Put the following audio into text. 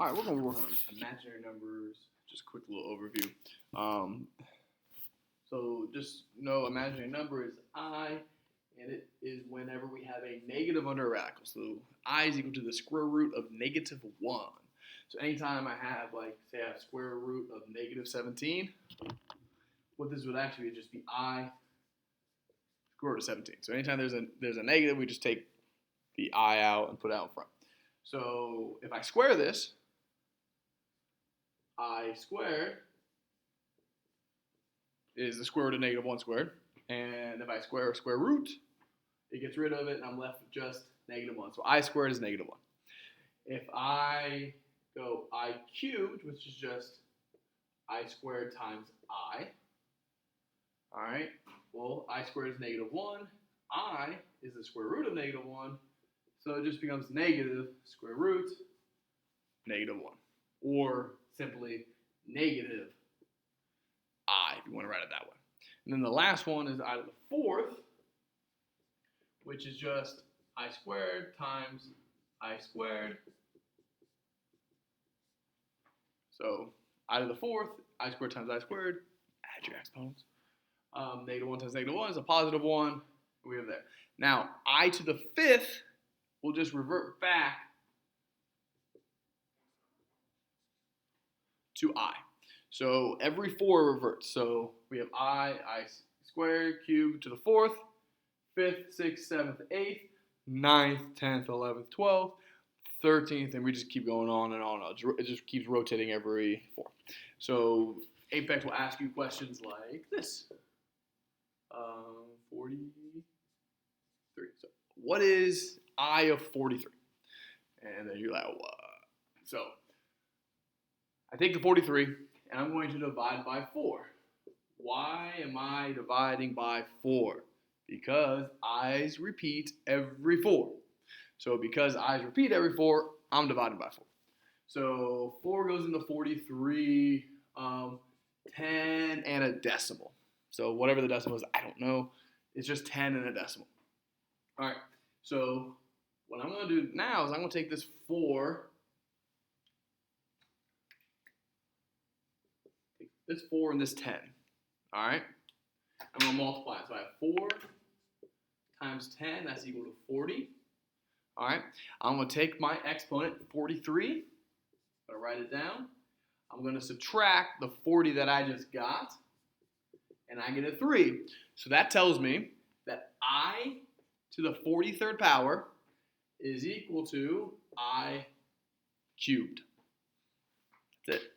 All right, we're going to work on imaginary numbers. Just a quick little overview. So just know imaginary number is I, and it is whenever we have a negative under a radical. So I is equal to the square root of negative 1. So anytime I have, like, say I have square root of negative 17, what this would actually just be I square root of 17. So anytime there's a negative, we just take the I out and put it out in front. So if I square this, I squared is the square root of negative 1 squared. And if I square a square root, it gets rid of it, and I'm left with just negative 1. So I squared is negative 1. If I go I cubed, which is just I squared times I, all right, well, I squared is negative 1. I is the square root of negative 1. So it just becomes negative square root negative 1. Or simply negative I, if you want to write it that way. And then the last one is I to the fourth, which is just I squared times I squared. So I to the fourth, I squared times I squared. Add your exponents. Negative 1 times negative 1 is a positive 1. We have there. Now, I to the fifth will just revert back to I. So every 4 reverts. So we have I squared, cubed to the 4th, 5th, 6th, 7th, 8th, 9th, 10th, 11th, 12th, 13th, and we just keep going on and on. It just keeps rotating every 4. So Apex will ask you questions like this. 43. So what is I of 43? And then you're like, what? So I take the 43, and I'm going to divide by 4. Why am I dividing by 4? Because i's repeat every 4. So because i's repeat every 4, I'm dividing by 4. So 4 goes into 43, 10 and a decimal. So whatever the decimal is, I don't know. It's just 10 and a decimal. All right, so what I'm going to do now is I'm going to take this 4, this 4 and this 10, all right? I'm going to multiply it. So I have 4 times 10, that's equal to 40, all right? I'm going to take my exponent, 43, I'm going to write it down. I'm going to subtract the 40 that I just got, and I get a 3. So that tells me that I to the 43rd power is equal to I cubed. That's it.